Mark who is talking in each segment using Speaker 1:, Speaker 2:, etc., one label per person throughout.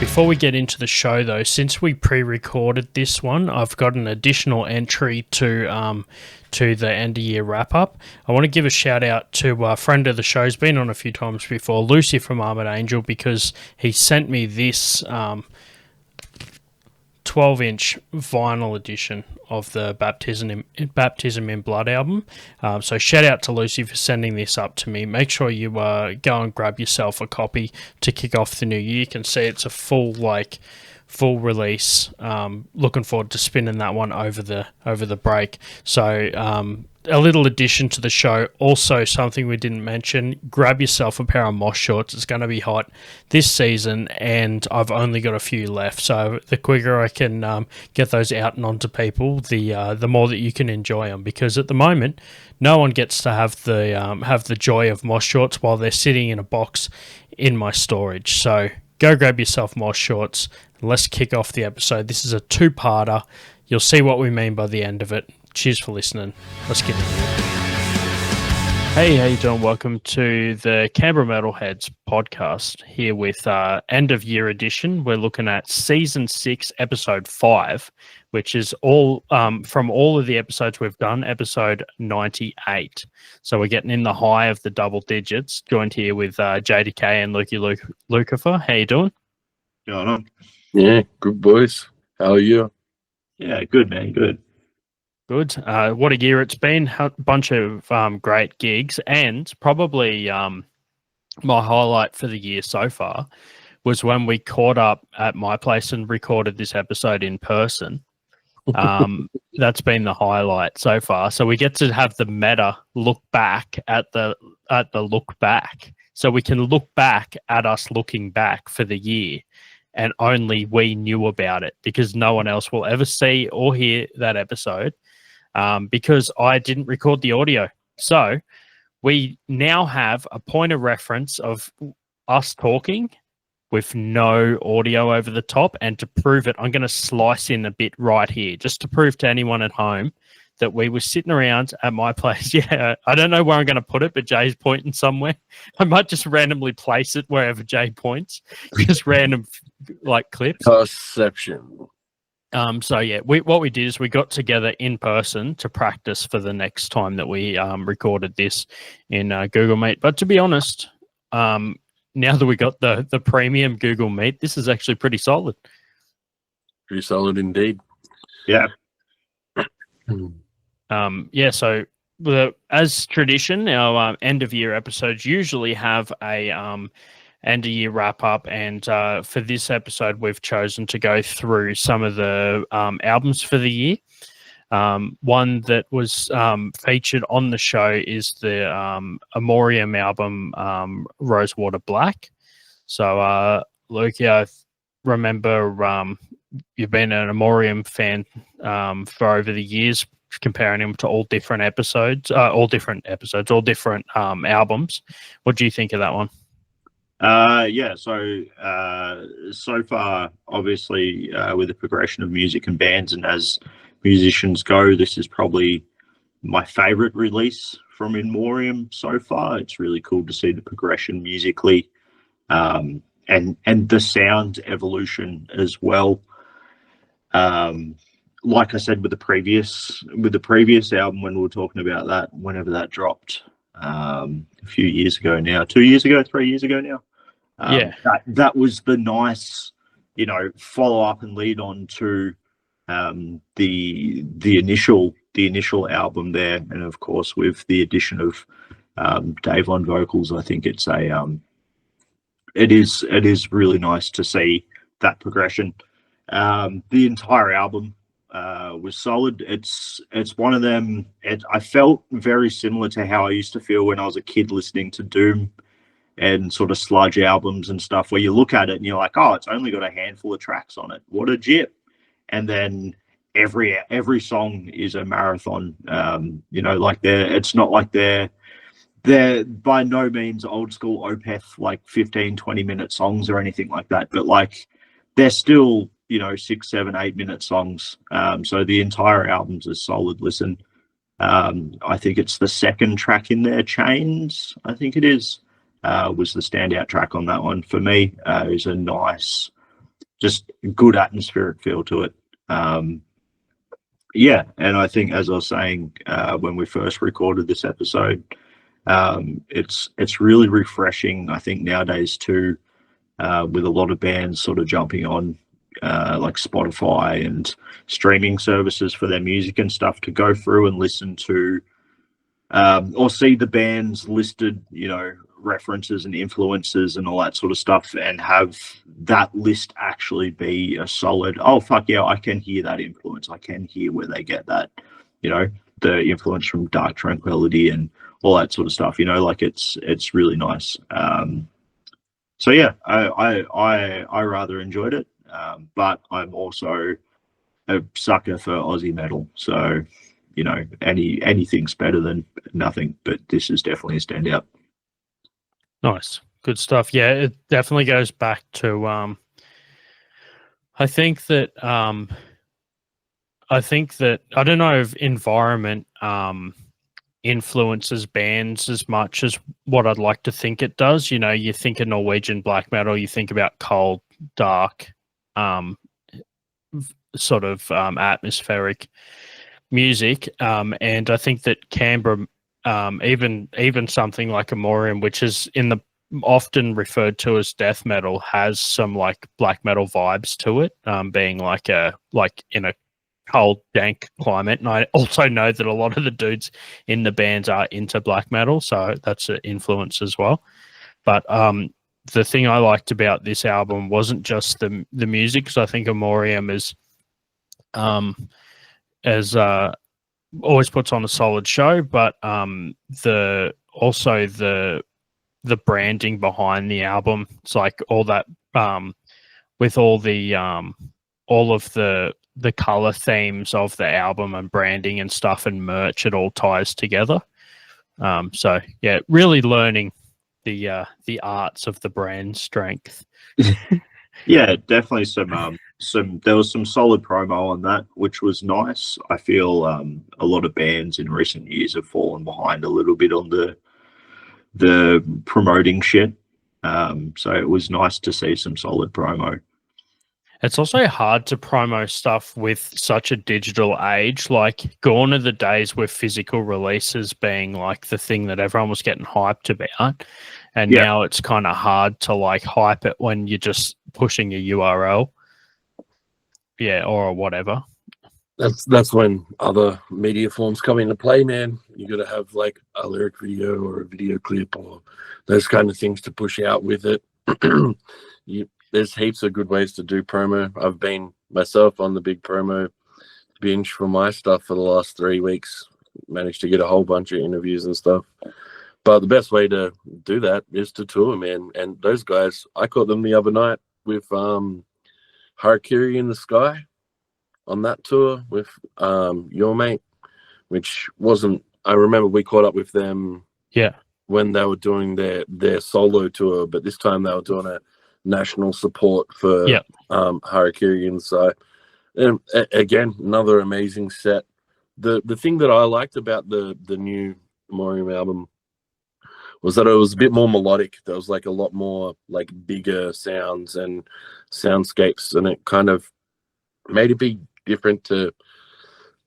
Speaker 1: before we get into the show, though, since we pre-recorded this one, I've got an additional entry to the end of year wrap up. I want to give a shout out to a friend of the show, who's been on a few times before, Lucy from Armored Angel, because he sent me this 12-inch vinyl edition of the Baptism in Blood album. So shout out to Lucy for sending this up to me. Make sure you go and grab yourself a copy to kick off the new year. You can see it's a full release. Looking forward to spinning that one over the break. So a little addition to the show. Also, something we didn't mention, grab yourself a pair of moss shorts. It's going to be hot this season, and I've only got a few left. So the quicker I can get those out and onto people, the more that you can enjoy them. Because at the moment, no one gets to have the joy of moss shorts while they're sitting in a box in my storage. So go grab yourself moss shorts. And let's kick off the episode. This is a two-parter. You'll see what we mean by the end of it. Cheers for listening. Let's get into it. Hey, how you doing? Welcome to the Canberra Metalheads podcast here with end of year edition. We're looking at season 6, episode 5, which is all from all of the episodes we've done, episode 98. So we're getting in the high of the double digits. Joined here with JDecay and Lukey Lucifer. How you doing?
Speaker 2: Going on?
Speaker 3: Yeah, good boys. How are you?
Speaker 2: Yeah, good man, good.
Speaker 1: Good. What a year it's been. A bunch of great gigs, and probably my highlight for the year so far was when we caught up at my place and recorded this episode in person. That's been the highlight so far. So we get to have the meta look back at the look back. So we can look back at us looking back for the year, and only we knew about it because no one else will ever see or hear that episode. Because I didn't record the audio. So we now have a point of reference of us talking with no audio over the top. And to prove it, I'm going to slice in a bit right here just to prove to anyone at home that we were sitting around at my place. Yeah, I don't know where I'm going to put it, but Jay's pointing somewhere. I might just randomly place it wherever Jay points. Just random clips.
Speaker 3: Perception.
Speaker 1: So yeah, what we did is we got together in person to practice for the next time that we recorded this in Google Meet. But to be honest, now that we got the premium Google Meet, this is actually pretty solid.
Speaker 3: Pretty solid indeed.
Speaker 2: Yeah.
Speaker 1: Yeah. So as tradition, our end of year episodes usually have a end of year wrap up, and for this episode we've chosen to go through some of the albums for the year. One that was featured on the show is the Amorium album, Rosewater Black. So Lukey, I remember you've been an Amorium fan for over the years, comparing them to all different albums. What do you think of that one?
Speaker 2: So far, obviously, with the progression of music and bands, and as musicians go, this is probably my favorite release from In Memoriam so far. It's really cool to see the progression musically, and the sound evolution as well. Like I said with the previous album, when we were talking about that, whenever that dropped, a few years ago now, 2 years ago, 3 years ago now. That was the nice, follow up and lead on to the initial album there, and of course with the addition of Dave on vocals, I think it is really nice to see that progression. The entire album was solid. It's one of them. I felt very similar to how I used to feel when I was a kid listening to Doom and sort of sludge albums and stuff, where you look at it and you're like, oh, it's only got a handful of tracks on it. What a jip. And then every song is a marathon. It's not like they're by no means old school Opeth, like 15, 20-minute songs or anything like that. But they're still, 6, 7, 8-minute songs. So the entire album's a solid listen. I think it's the second track in there, Chains, I think it is. Was the standout track on that one for me. It was a nice just good atmospheric feel to it. Yeah, and I think, as I was saying when we first recorded this episode, it's really refreshing. I think nowadays too, with a lot of bands sort of jumping on like Spotify and streaming services for their music and stuff, to go through and listen to or see the bands listed, references and influences and all that sort of stuff, and have that list actually be a solid, oh fuck yeah, I can hear that influence, I can hear where they get that, the influence from Dark Tranquility and all that sort of stuff, like it's really nice. So yeah, I rather enjoyed it, but I'm also a sucker for Aussie metal, so anything's better than nothing, but this is definitely a standout.
Speaker 1: Nice. Good stuff. Yeah, it definitely goes back to I think that I don't know if environment influences bands as much as what I'd like to think it does. You think of Norwegian black metal, you think about cold, dark, sort of atmospheric music, and I think that Canberra, even something like Amorium, which is often referred to as death metal, has some like black metal vibes to it, being like in a cold, dank climate. And I also know that a lot of the dudes in the bands are into black metal, so that's an influence as well. But the thing I liked about this album wasn't just the music, because I think Amorium is always puts on a solid show, but the branding behind the album, it's like all that with all of the color themes of the album and branding and stuff and merch, it all ties together. So yeah, really learning the arts of the brand strength.
Speaker 2: Yeah, definitely there was some solid promo on that, which was nice. I feel a lot of bands in recent years have fallen behind a little bit on the promoting shit. So it was nice to see some solid promo.
Speaker 1: It's also hard to promo stuff with such a digital age. Like, gone are the days with physical releases being like the thing that everyone was getting hyped about. And now it's kind of hard to like hype it when you're just pushing a URL. Yeah, or whatever.
Speaker 3: That's when other media forms come into play, man. You got to have like a lyric video or a video clip or those kind of things to push out with it. There's heaps of good ways to do promo. I've been myself on the big promo binge for my stuff for the last 3 weeks. Managed to get a whole bunch of interviews and stuff. But the best way to do that is to tour, man. And those guys, I caught them the other night with Harakiri in the Sky on that tour with your mate, which wasn't, I remember we caught up with them when they were doing their solo tour, but this time they were doing a national support for Harakiri in the Sky. And again, another amazing set. The thing that I liked about the new Amorium album was that it was a bit more melodic. There was like a lot more like bigger sounds and soundscapes, and it kind of made it be different to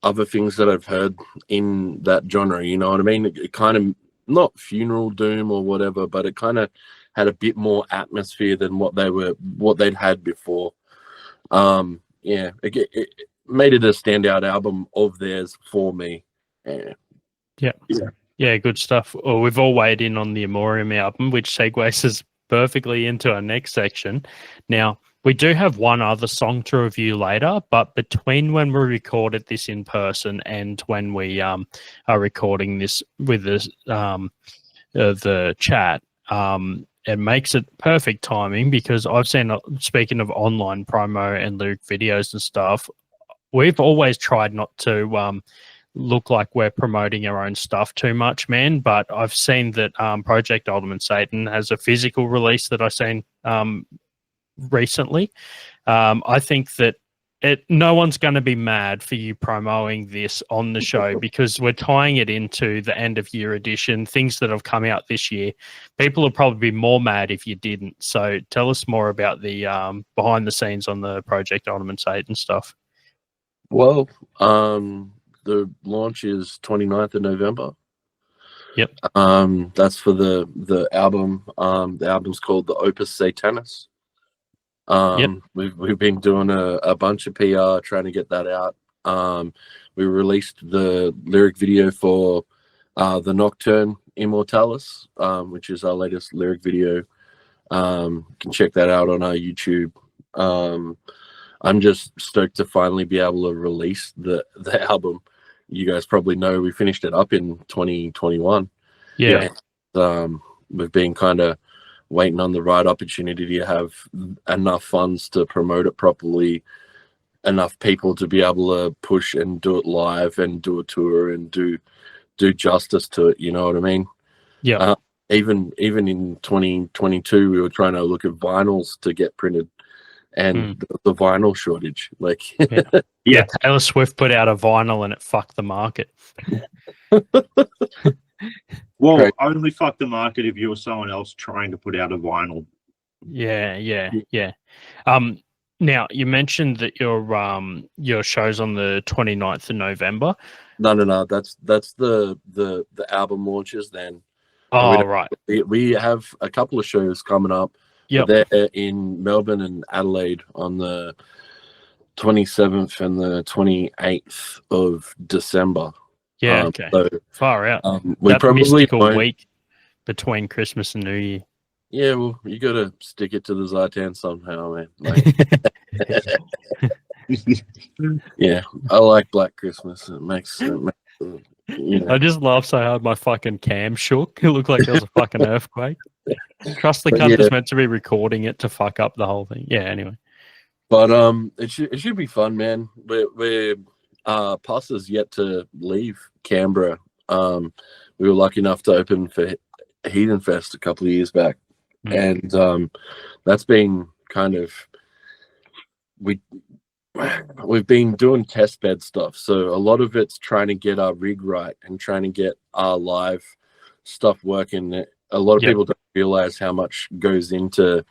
Speaker 3: other things that I've heard in that genre. You know what I mean? It kind of, not funeral doom or whatever, but it kind of had a bit more atmosphere than what they'd had before. It made it a standout album of theirs for me.
Speaker 1: Yeah, good stuff. Well, we've all weighed in on the Amorium album, which segues us perfectly into our next section. Now, we do have one other song to review later, but between when we recorded this in person and when we are recording this with the chat, it makes it perfect timing, because I've seen, speaking of online promo and lyric videos and stuff, we've always tried not to look like we're promoting our own stuff too much, man. But I've seen that Project Ultimate Satan has a physical release that I've seen recently. I think that no one's going to be mad for you promoting this on the show because we're tying it into the end of year edition, things that have come out this year. People will probably be more mad if you didn't. So tell us more about the behind the scenes on the Project Ornaments 8 and stuff.
Speaker 3: Well, the launch is 29th of November.
Speaker 1: Yep.
Speaker 3: That's for the album. The album's called The Opus Satanis. We've been doing a bunch of PR trying to get that out. We released the lyric video for the Nocturne Immortalis, which is our latest lyric video. You can check that out on our YouTube. I'm just stoked to finally be able to release the album. You guys probably know we finished it up in 2021.
Speaker 1: Yeah.
Speaker 3: We've been kind of waiting on the right opportunity to have enough funds to promote it properly, enough people to be able to push and do it live and do a tour and do justice to it. You know what I mean?
Speaker 1: Yeah.
Speaker 3: Even in 2022, we were trying to look at vinyls to get printed, and the vinyl shortage. Like,
Speaker 1: yeah, Taylor Swift put out a vinyl and it fucked the market.
Speaker 2: Well,
Speaker 3: Great.
Speaker 2: Only fuck the market if you were someone else trying to put out a vinyl.
Speaker 1: Yeah. Now you mentioned that your show's on the 29th of November.
Speaker 3: No. That's the album launches then.
Speaker 1: Oh, right.
Speaker 3: We have a couple of shows coming up.
Speaker 1: Yep.
Speaker 3: They're in Melbourne and Adelaide on the 27th and the 28th of December.
Speaker 1: Yeah, okay.
Speaker 3: So,
Speaker 1: far out.
Speaker 3: We
Speaker 1: that
Speaker 3: probably
Speaker 1: mystical
Speaker 3: won't...
Speaker 1: week between Christmas and New Year.
Speaker 3: Yeah, well, you got to stick it to the Zartan somehow, man. Like... Yeah, I like Black Christmas. It makes you know.
Speaker 1: I just laughed so hard my fucking cam shook. It looked like there was a fucking earthquake. Trust the cunt is meant to be recording it to fuck up the whole thing. Yeah, anyway.
Speaker 3: But it should be fun, man. We're Puss is yet to leave Canberra. We were lucky enough to open for Heathen Fest a couple of years back, and that's been kind of we've been doing test bed stuff, so a lot of it's trying to get our rig right and trying to get our live stuff working. A lot of people don't realize how much goes into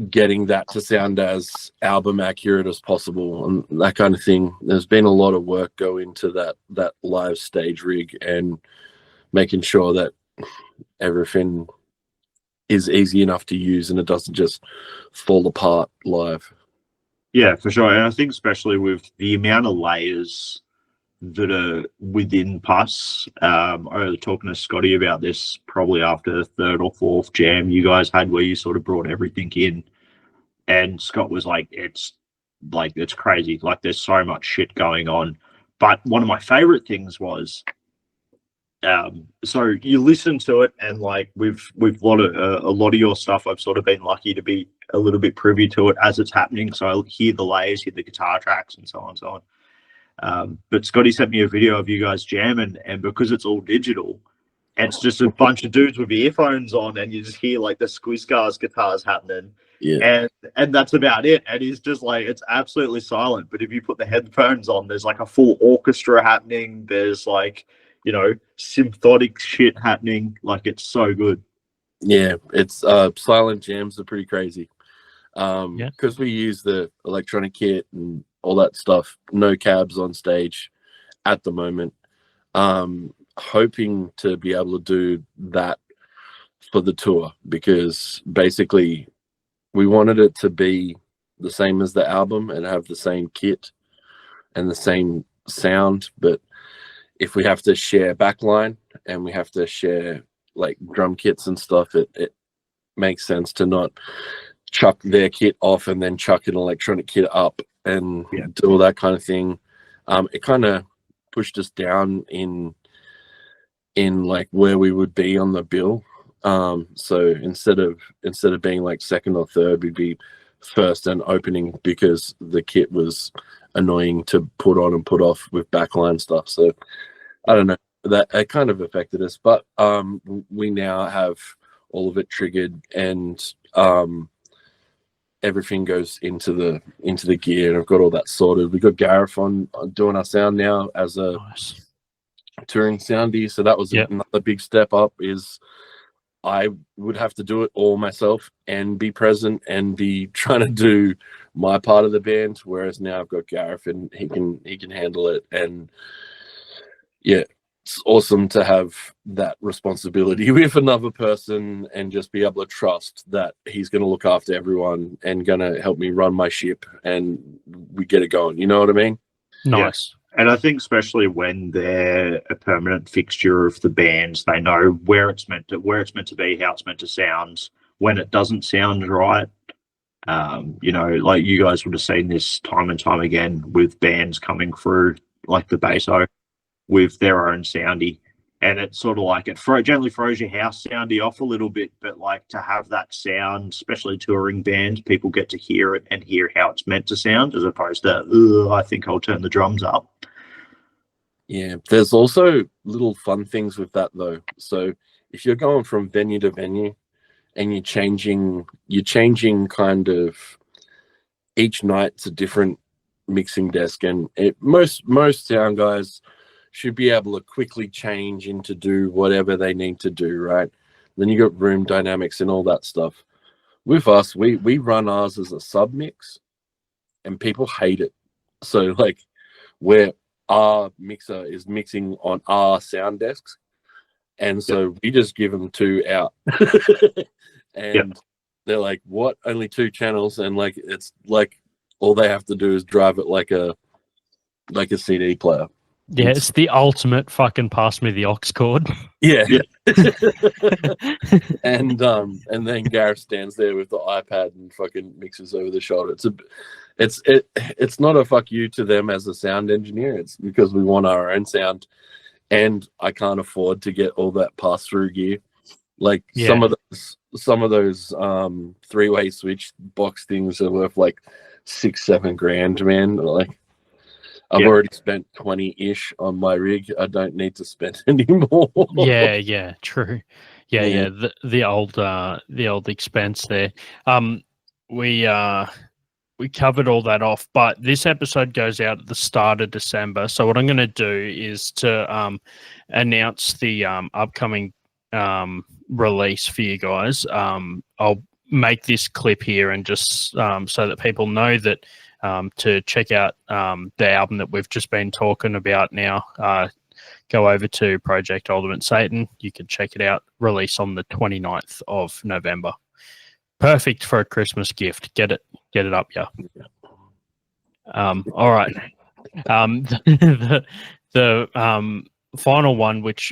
Speaker 3: getting that to sound as album accurate as possible and that kind of thing. There's been a lot of work go into that live stage rig and making sure that everything is easy enough to use and it doesn't just fall apart live.
Speaker 2: Yeah, for sure. And I think especially with the amount of layers that are within Puss, I was talking to Scotty about this probably after the third or fourth jam you guys had where you sort of brought everything in. And Scott was like, it's crazy. Like there's so much shit going on. But one of my favorite things was, so you listen to it and like we've a lot of your stuff I've sort of been lucky to be a little bit privy to it as it's happening, so I hear the layers, hear the guitar tracks and so on. But Scotty sent me a video of you guys jamming, and because it's all digital, it's just a bunch of dudes with earphones on and you just hear like the Squeezecars guitars happening.
Speaker 3: Yeah.
Speaker 2: And that's about it. And he's just like, it's absolutely silent, but if you put the headphones on, there's like a full orchestra happening, there's like, you know, symphonic shit happening. Like it's so good.
Speaker 3: Yeah, it's silent jams are pretty crazy. Because we use the electronic kit and all that stuff. No cabs on stage at the moment. Hoping to be able to do that for the tour, because basically we wanted it to be the same as the album and have the same kit and the same sound, but if we have to share backline and we have to share like drum kits and stuff, it makes sense to not chuck their kit off and then chuck an electronic kit up and do all that kind of thing. It kind of pushed us down in like where we would be on the bill. So instead of being like second or third, we'd be first and opening because the kit was annoying to put on and put off with backline stuff. So I don't know, that it kind of affected us, but we now have all of it triggered, and everything goes into the gear, and I've got all that sorted. We got Gareth on doing our sound now as a
Speaker 1: Nice.
Speaker 3: touring soundy, so that was another big step up. Is I would have to do it all myself and be present and be trying to do my part of the band, whereas now I've got Gareth and he can handle it. And yeah, it's awesome to have that responsibility with another person and just be able to trust that he's going to look after everyone and going to help me run my ship and we get it going. You know what I mean?
Speaker 1: Nice.
Speaker 2: Yeah. And I think especially when they're a permanent fixture of the bands, they know where it's meant to be, how it's meant to sound. When it doesn't sound right, like you guys would have seen this time and time again with bands coming through, like the Basso, with their own soundy, and it's sort of like it generally throws your house soundy off a little bit, but like to have that sound, especially touring bands, people get to hear it and hear how it's meant to sound, as opposed to I think I'll turn the drums up.
Speaker 3: Yeah, there's also little fun things with that though. So if you're going from venue to venue and you're changing kind of each night's a different mixing desk, and most sound guys should be able to quickly change into do whatever they need to do, right? Then you got room dynamics and all that stuff. With us, we run ours as a sub mix, and people hate it. So like, where our mixer is mixing on our sound desks, and so we just give them 2 out, and they're like, "What? Only 2 channels?" And like, it's like all they have to do is drive it like a CD player.
Speaker 1: Yeah, it's the ultimate fucking pass me the aux cord.
Speaker 3: Yeah. And then Gareth stands there with the iPad and fucking mixes over the shoulder. It's not a fuck you to them as a sound engineer. It's because we want our own sound, and I can't afford to get all that pass through gear. Like some of those 3-way switch box things are worth like $6-7 grand, man. Like, I've already spent 20-ish on my rig. I don't need to spend any more.
Speaker 1: Yeah, true. Yeah. The old expense there. We covered all that off, but this episode goes out at the start of December. So what I'm going to do is to announce the upcoming release for you guys. I'll make this clip here and just so that people know that to check out the album that we've just been talking about now. Go over to Project Ultimate Satan. You can check it out. Release on the 29th of November. Perfect for a Christmas gift. Get it up, yeah. All right. The final one, which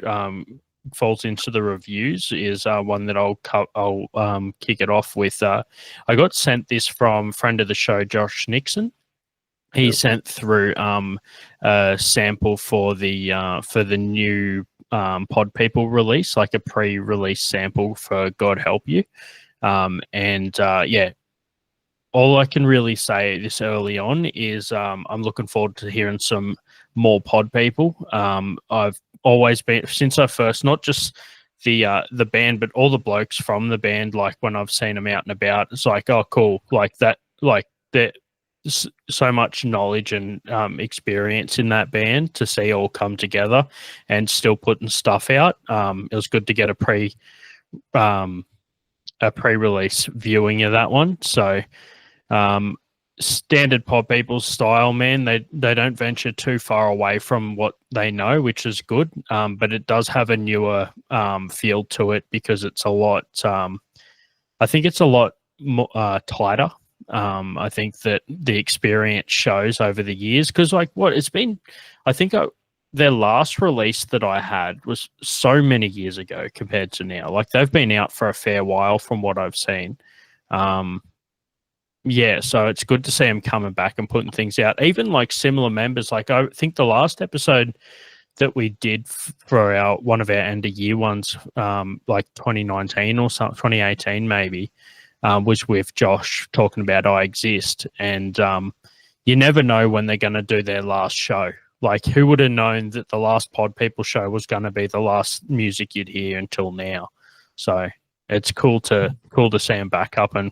Speaker 1: falls into the reviews, is one that I'll kick it off with. I got sent this from friend of the show, Josh Nixon. He sent through a sample for the new Pod People release, like a pre-release sample for God Help You. All I can really say this early on is I'm looking forward to hearing some more Pod People. I've always been, since I first, not just the band, but all the blokes from the band, like when I've seen them out and about, it's like, oh, cool, like that, like there's so much knowledge and experience in that band to see all come together and still putting stuff out. It was good to get a pre-release viewing of that one. So standard Pod People style, man, they don't venture too far away from what they know, which is good, but it does have a newer feel to it because it's a lot I think it's a lot more tighter. I think that the experience shows over the years, because like what it's been, I think their last release that I had was so many years ago compared to now. Like they've been out for a fair while from what I've seen. Yeah, so it's good to see them coming back and putting things out. Even like similar members, like I think the last episode that we did for one of our end of year ones, like 2019 or something, 2018 maybe, was with Josh talking about I Exist. And you never know when they're going to do their last show. Like, who would have known that the last Pod People show was going to be the last music you'd hear until now? So, it's cool to see them back up and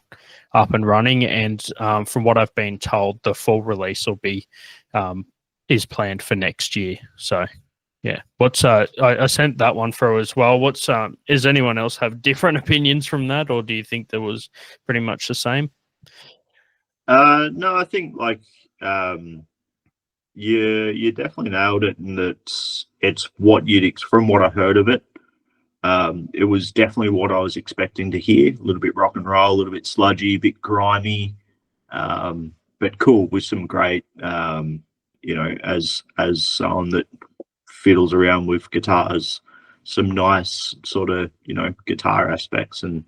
Speaker 1: running. And from what I've been told, the full release will be is planned for next year. So yeah, what's I sent that one through as well. What's does anyone else have different opinions from that, or do you think that was pretty much the same?
Speaker 2: No, I think like you definitely nailed it, and it's what from what I heard of it. It was definitely what I was expecting to hear. A little bit rock and roll, a little bit sludgy, a bit grimy, but cool with some great, as someone that fiddles around with guitars, some nice sort of, guitar aspects and,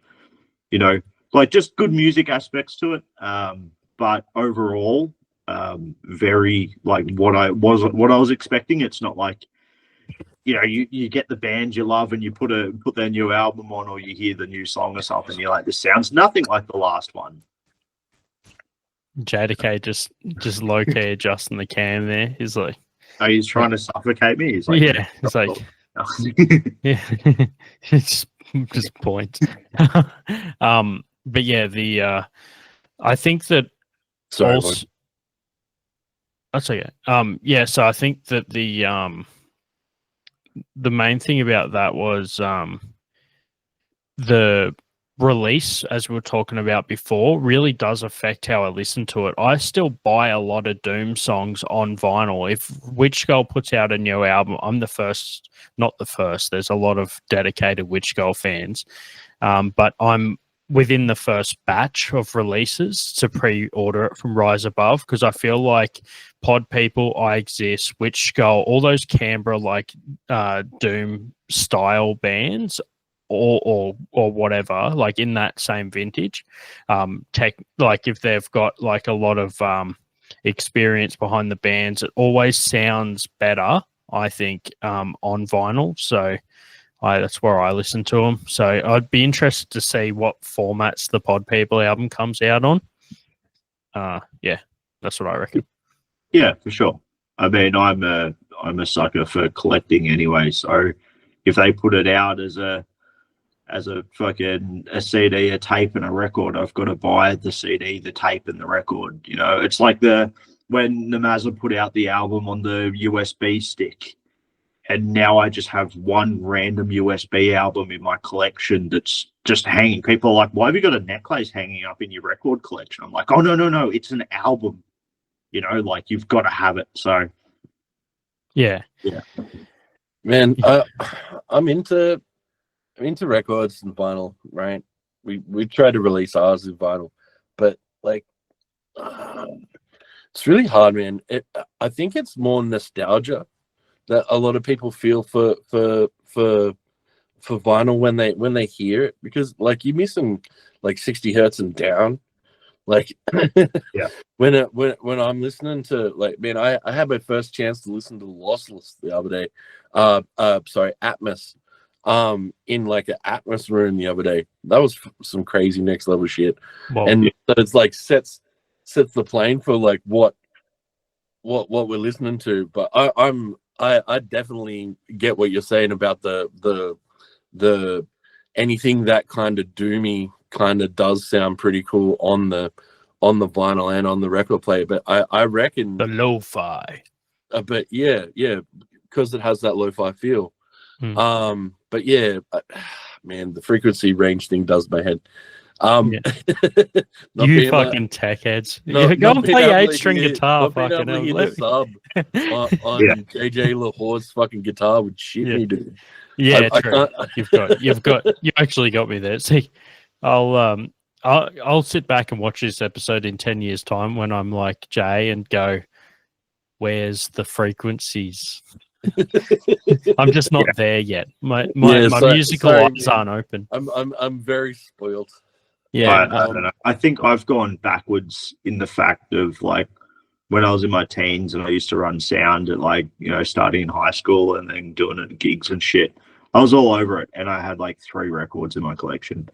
Speaker 2: like just good music aspects to it. But overall, very like what I was expecting. It's not like, you get the band you love and you put their new album on, or you hear the new song or something, and you're like, this sounds nothing like the last one.
Speaker 1: JDecay just low key adjusting the cam there. He's like,
Speaker 2: oh, he's trying to suffocate me. He's like,
Speaker 1: yeah, it's like, yeah, just points. But yeah, I think that
Speaker 3: Sorry,
Speaker 1: also, that's okay. Yeah, so I think that the main thing about that was the release, as we were talking about before, really does affect how I listen to it. I still buy a lot of Doom songs on vinyl. If Witch Girl puts out a new album, I'm the first, not the first. There's a lot of dedicated Witch Girl fans, but I'm within the first batch of releases to pre-order it from Rise Above, because I feel like Pod People, I Exist, Witch Girl, all those Canberra like Doom style bands, or whatever, like in that same vintage, like if they've got like a lot of experience behind the bands, it always sounds better, I think, on vinyl. So that's where I listen to them. So I'd be interested to see what formats the Pod People album comes out on. Yeah, that's what I reckon.
Speaker 2: Yeah, for sure. I mean, I'm a sucker for collecting anyway. So if they put it out as a fucking a CD, a tape, and a record, I've got to buy the CD, the tape, and the record. It's like when Namaza put out the album on the USB stick, and now I just have one random USB album in my collection that's just hanging. People are like, why have you got a necklace hanging up in your record collection? I'm like, oh, no, it's an album. Like you've got to have it. So,
Speaker 1: yeah.
Speaker 3: man, I'm into records and vinyl, right? We try to release ours in vinyl, but like, it's really hard, man. I think it's more nostalgia that a lot of people feel for vinyl when they hear it, because like you miss them like 60 hertz and down, like
Speaker 2: yeah.
Speaker 3: When I'm listening to, like, man, I had my first chance to listen to Lossless the other day, Atmos, in like an Atmos room the other day. That was some crazy next level shit.
Speaker 1: Well,
Speaker 3: and it's like sets the plane for like what we're listening to. But I definitely get what you're saying about the anything that kind of doomy kind of does sound pretty cool on the vinyl and on the record player. But I reckon
Speaker 1: the lo-fi.
Speaker 3: But yeah, because it has that lo-fi feel. But yeah, man, the frequency range thing does my head.
Speaker 1: You fucking tech heads. Go and play 8-string guitar. Fucking hell.
Speaker 3: Sub on JJ Lahore's fucking guitar would shit me, dude.
Speaker 1: Yeah, true. You actually got me there. See, I'll sit back and watch this episode in 10 years' time when I'm like Jay and go, where's the frequencies? I'm just not there yet. My musical eyes aren't open.
Speaker 3: I'm very spoiled.
Speaker 1: Yeah,
Speaker 2: I don't know. I think I've gone backwards in the fact of like when I was in my teens and I used to run sound at like, starting in high school and then doing it at gigs and shit. I was all over it, and I had like 3 records in my collection.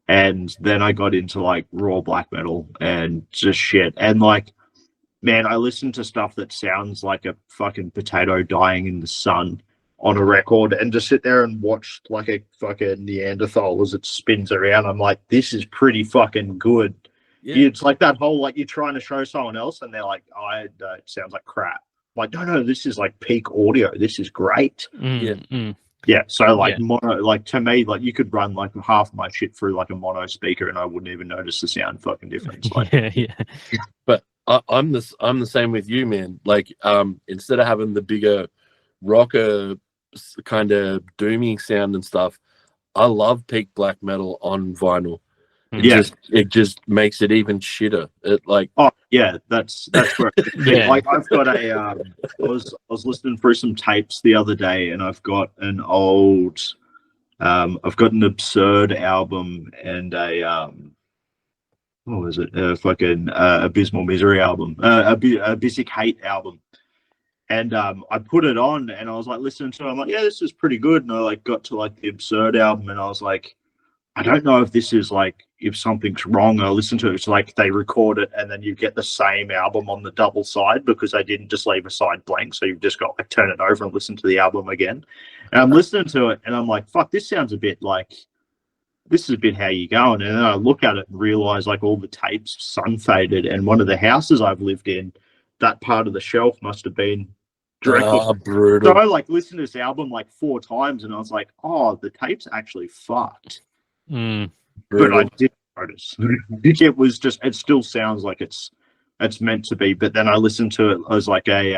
Speaker 2: And then I got into like raw black metal and just shit. And like, man, I listen to stuff that sounds like a fucking potato dying in the sun. on a record and just sit there and watch like a fucking Neanderthal as it spins around. I'm like, this is pretty fucking good.
Speaker 3: Yeah.
Speaker 2: It's like that whole, like, you're trying to show someone else and they're like, it sounds like crap. Like, no, this is like peak audio. This is great. Yeah. So like mono, like to me, like you could run like half my shit through like a mono speaker and I wouldn't even notice the sound fucking difference. Like,
Speaker 3: But I'm the same with you, man. Like, instead of having the bigger rocker kind of dooming sound and stuff, I love peak black metal on vinyl. It just makes it even shitter. It like
Speaker 2: that's where like I've got a I was listening through some tapes the other day and I've got an old I've got an Absurd album and a what was it, fucking Abysmal Misery album, Basic Hate album. And I put it on and I was like listening to it. I'm like, yeah, this is pretty good. And I like got to like the Absurd album and I was like, I don't know if this is like, if something's wrong. I listened to it. It's like they record it and then you get the same album on the double side because they didn't just leave a side blank. So you've just got like turn it over and listen to the album again. And I'm listening to it and I'm like, fuck, this sounds a bit like, this is a bit how you going. And then I look at it and realize like all the tapes sun faded. And one of the houses I've lived in, that part of the shelf must have been directly
Speaker 3: brutal.
Speaker 2: So I like listened to this album like 4 times and I was like, oh, the tape's actually fucked. But I didn't notice. It was just, it still sounds like it's meant to be. But then I listened to it as like a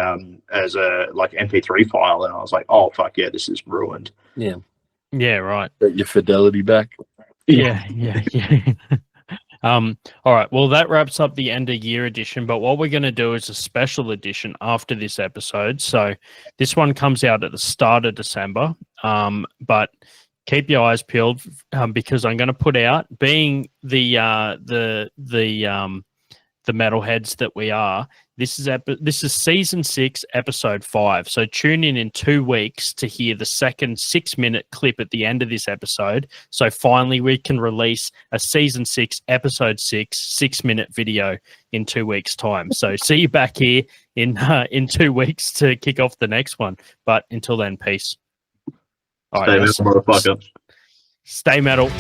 Speaker 2: like MP3 file and I was like, oh fuck yeah, this is ruined.
Speaker 1: Yeah, right.
Speaker 3: Get your fidelity back.
Speaker 1: Yeah. All right. Well, that wraps up the end of year edition. But what we're going to do is a special edition after this episode. So this one comes out at the start of December. But keep your eyes peeled because I'm going to put out, being the metalheads that we are. This is season 6, episode 5. So tune in 2 weeks to hear the second 6-minute clip at the end of this episode. So finally we can release a season 6, episode 6, 6-minute video in 2 weeks' time. So see you back here in 2 weeks to kick off the next one. But until then, peace. All right,
Speaker 2: Stay metal, motherfucker.
Speaker 1: Stay metal.